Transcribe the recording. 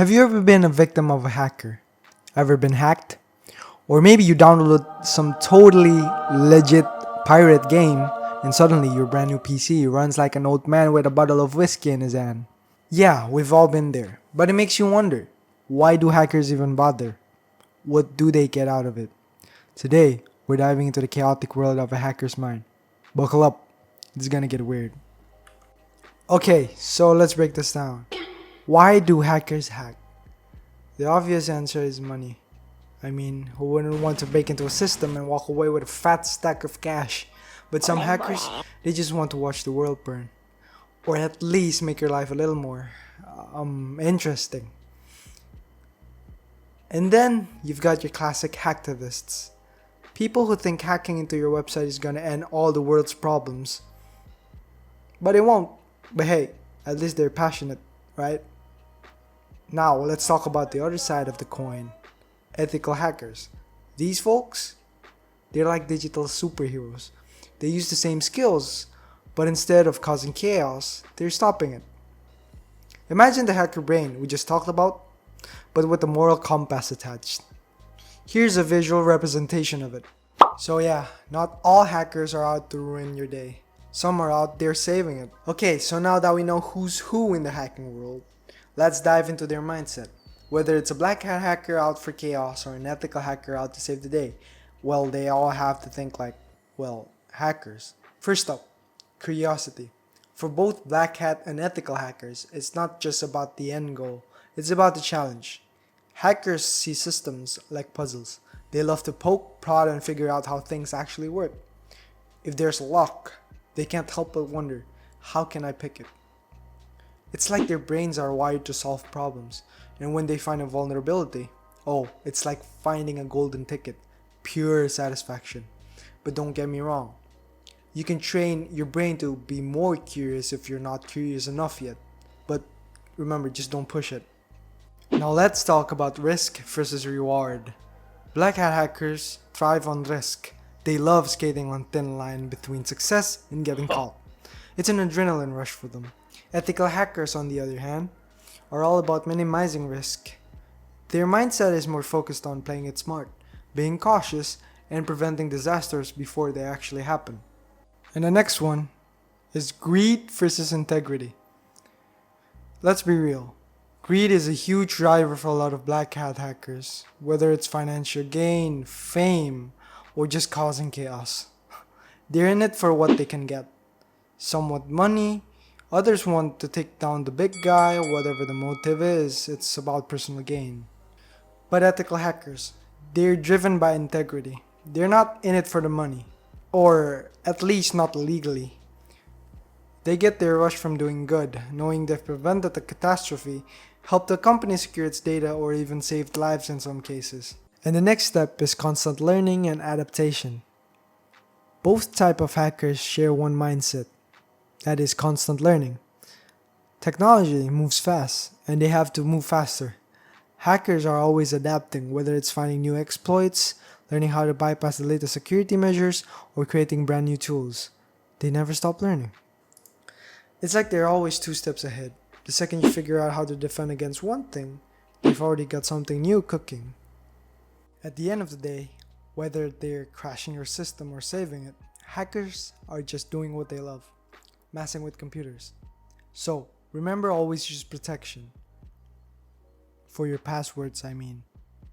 Have you ever been a victim of a hacker? Ever been hacked? Or maybe you downloaded some totally legit pirate game and suddenly your brand new PC runs like an old man with a bottle of whiskey in his hand. Yeah, we've all been there. But it makes you wonder, why do hackers even bother? What do they get out of it? Today, we're diving into the chaotic world of a hacker's mind. Buckle up, it's gonna get weird. Okay, so let's break this down. Why do hackers hack? The obvious answer is money. I mean, who wouldn't want to break into a system and walk away with a fat stack of cash? But some hackers, they just want to watch the world burn. Or at least make your life a little more interesting. And then you've got your classic hacktivists. People who think hacking into your website is gonna end all the world's problems. But it won't. But hey, at least they're passionate, right? Now let's talk about the other side of the coin. Ethical hackers. These folks, they're like digital superheroes. They use the same skills, but instead of causing chaos, they're stopping it. Imagine the hacker brain we just talked about, but with a moral compass attached. Here's a visual representation of it. So yeah, not all hackers are out to ruin your day. Some are out there saving it. Okay, so now that we know who's who in the hacking world, let's dive into their mindset. Whether it's a black hat hacker out for chaos or an ethical hacker out to save the day, well, they all have to think like, well, hackers. First up, curiosity. For both black hat and ethical hackers, it's not just about the end goal, it's about the challenge. Hackers see systems like puzzles. They love to poke, prod, and figure out how things actually work. If there's a lock, they can't help but wonder, how can I pick it? It's like their brains are wired to solve problems, and when they find a vulnerability, oh, it's like finding a golden ticket, pure satisfaction. But don't get me wrong, you can train your brain to be more curious if you're not curious enough yet, but remember, just don't push it. Now let's talk about risk versus reward. Black hat hackers thrive on risk. They love skating on thin line between success and getting caught. It's an adrenaline rush for them. Ethical hackers, on the other hand, are all about minimizing risk. Their mindset is more focused on playing it smart, being cautious, and preventing disasters before they actually happen. And the next one is greed versus integrity. Let's be real. Greed is a huge driver for a lot of black hat hackers, whether it's financial gain, fame, or just causing chaos. They're in it for what they can get. Some want money, others want to take down the big guy, whatever the motive is, it's about personal gain. But ethical hackers, they're driven by integrity. They're not in it for the money, or at least not legally. They get their rush from doing good, knowing they've prevented a catastrophe, helped the company secure its data, or even saved lives in some cases. And the next step is constant learning and adaptation. Both type of hackers share one mindset, that is constant learning. Technology moves fast, and they have to move faster. Hackers are always adapting, whether it's finding new exploits, learning how to bypass the latest security measures, or creating brand new tools. They never stop learning. It's like they're always 2 steps ahead. The second you figure out how to defend against one thing, they've already got something new cooking. At the end of the day, whether they're crashing your system or saving it, hackers are just doing what they love, messing with computers. So, remember, always use protection. For your passwords, I mean.